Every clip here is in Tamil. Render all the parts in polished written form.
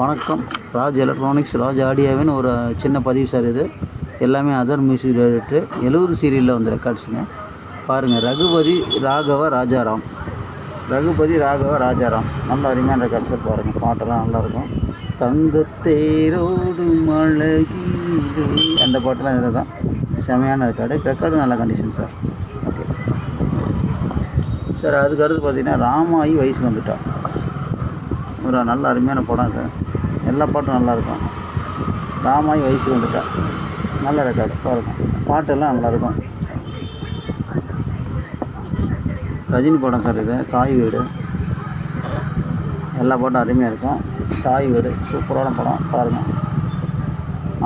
வணக்கம். ராஜ் எலக்ட்ரானிக்ஸ், ராஜ் ஆடியோவின் ஒரு சின்ன பதிவு சார். இது எல்லாமே அதர் மியூசிக் ரிலேட்டடு 70 சீரியலில் வந்து ரெக்கார்ட்ஸுங்க. பாருங்கள், ரகுபதி ராகவ ராஜாராம் நல்ல அருமையான ரெக்கார்ட் சார். பாருங்கள், பாட்டெல்லாம் நல்லாயிருக்கும். தங்கத்தேரோடு மழகீரே அந்த பாட்டெல்லாம் இதில் தான் செமையான ரெக்கார்டு நல்ல கண்டிஷன் சார். Okay sir. அதுக்கடுத்து பார்த்திங்கன்னா ராமாயி வயசுக்கு வந்துட்டான். ஒரு நல்ல அருமையான படம் சார். எல்லா பாட்டும் நல்லாயிருக்கும். ராமாயி வயசுக்கு வந்துட்டா நல்ல ரெக்கார்டு பாருங்கள். பாட்டெல்லாம் நல்லாயிருக்கும். ரஜினி படம் சார். இது தாய் வீடு. எல்லா பாட்டும் அருமையாக இருக்கும். தாய் வீடு சூப்பரான படம் பாருங்கள்.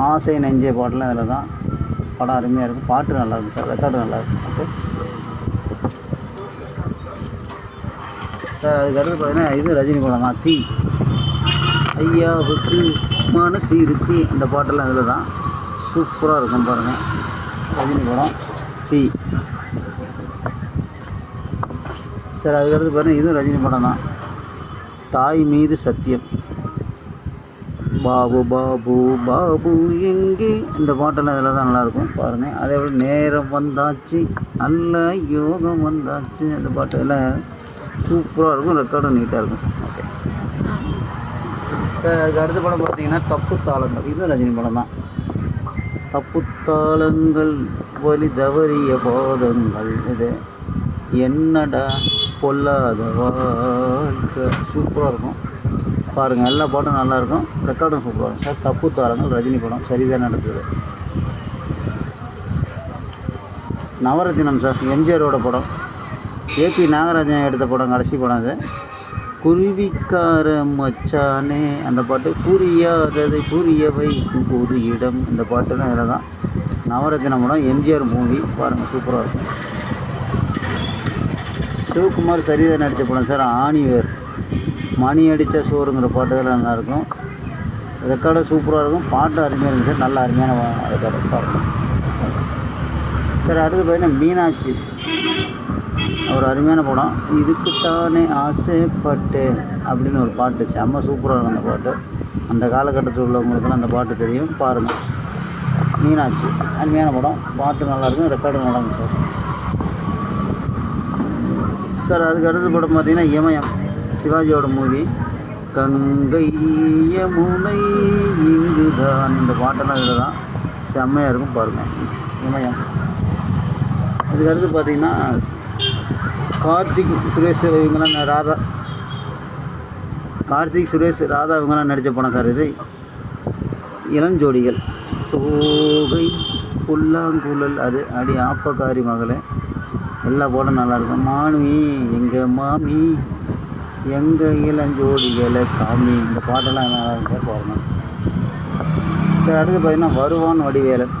ஆசை நெஞ்சே பாட்டெலாம் இதில் தான். படம் அருமையாக இருக்கும். பாட்டு நல்லாயிருக்கும் சார். ரெக்கார்டு நல்லாயிருக்கும். Okay sir. அதுக்கடுத்து பார்த்தீங்கன்னா இது ரஜினி படம் தான். தீ ஐயாவுக்கு மனசு இருக்கு அந்த பாட்டெல்லாம் இதில் தான் சூப்பராக இருக்கும் பாருங்கள். ரஜினி படம் தீ சார். அதுக்கடுத்து பாருங்கள் இதுவும் ரஜினி படம் தான். தாய் மீது சத்தியம். பாபு பாபு பாபு எங்கே இந்த பாட்டெல்லாம் இதில் தான் நல்லாயிருக்கும் பாருங்கள். அதே போல் நேரம் வந்தாச்சு, நல்ல யோகம் வந்தாச்சு அந்த பாட்டு எல்லாம் சூப்பராக இருக்கும். ரெக்கார்டும் நீட்டாக இருக்கும் சார். Okay sir. அதுக்கு அடுத்த படம் பார்த்தீங்கன்னா தப்பு தாளங்கள். இதுவும் ரஜினி படம் தான். தப்பு தாளங்கள் வலி தவறிய போதங்கள். இது என்னடா பொல்லாத வாழ்க்கை சூப்பராக இருக்கும் பாருங்கள். எல்லா பாட்டும் நல்லாயிருக்கும். ரெக்கார்டும் சூப்பராக இருக்கும் சார். தப்பு தாளங்கள் ரஜினி படம் சரிதான் நடக்குது. நவரத்தினம் சார். எம்ஜிஆரோட படம். ஏபி நாகராஜன் எடுத்த படம். கடைசி படம் அது. குருவிக்கார மச்சானே அந்த பாட்டு. புரியாததை புரிய வைக்கும் ஒரு இடம் இந்த பாட்டுலாம் இதில் தான். நவரத்தினம் படம். எம்ஜிஆர் மூவி பாருங்கள் சூப்பராக இருக்கும். சிவகுமார் சரிதான் நடித்த படம் சார். ஆணிவேர். மணி அடித்த சோறுங்கிற பாட்டு இதெல்லாம் நல்லாயிருக்கும். ரெக்கார்டும் சூப்பராக இருக்கும். பாட்டு அருமையாக இருக்கும் சார். நல்ல அருமையான ரெக்கார்டு பாருங்கள் சார். அடுத்து பார்த்தீங்கன்னா மீனாட்சி. ஒரு அருமையான படம். இதுக்குத்தானே ஆசைப்பட்டேன் அப்படின்னு ஒரு பாட்டு செம்ம சூப்பராக இருக்கும் அந்த பாட்டு. அந்த காலகட்டத்தில் உள்ளவங்களுக்கெல்லாம் அந்த பாட்டு தெரியும் பாருங்கள். மீனாட்சி அருமையான படம். பாட்டு நல்லாயிருக்கும். ரெக்கார்டும் நல்லாயிருக்கும் சார். சார் அதுக்கு அடுத்த படம் பார்த்திங்கன்னா இமயம். சிவாஜியோட மூவி. கங்கை யமுனை இங்குதான் இந்த பாட்டெல்லாம் இதில் தான் செம்மையாக இருக்கும் பாருங்கள். இமயம். அதுக்கடுத்து பார்த்திங்கன்னா கார்த்திக் சுரேஷ் இவங்கெல்லாம் கார்த்திக் சுரேஷ் ராதா இவங்கெல்லாம் நடித்த படம் சார். இது இளஞ்சோடிகள். தோகை புல்லாங்குழல் அது அடி ஆப்பக்காரி மகளே எல்லா பாட்டும் நல்லாயிருக்கும். மாமி எங்கள் மாமி எங்கள் இளஞ்சோடிகளை காமி இந்த பாட்டெல்லாம் நல்லா இருக்கும் சார் பாருங்கள். சார் அடுத்து பார்த்திங்கன்னா வருவான் Vadivelan.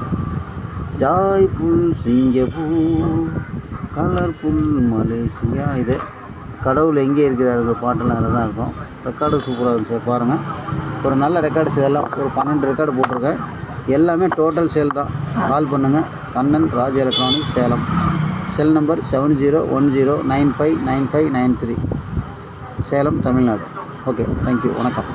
Joyful Singapore colourful Malaysia. இது கடவுள் எங்கே இருக்கிறாருங்கிற பாட்டெல்லாம் இதில் தான் இருக்கும். ரெக்கார்டு சூப்பராக இருக்கும் சார் பாருங்கள். ஒரு நல்ல ரெக்கார்டு எல்லாம் ஒரு 12 ரெக்கார்டு போட்டிருக்கேன். எல்லாமே டோட்டல் சேல் தான். கால் பண்ணுங்கள். Kannan Raj electronics Salem. Cell number 7010959593 Salem Tamil Nadu. Okay thank you. வணக்கம்.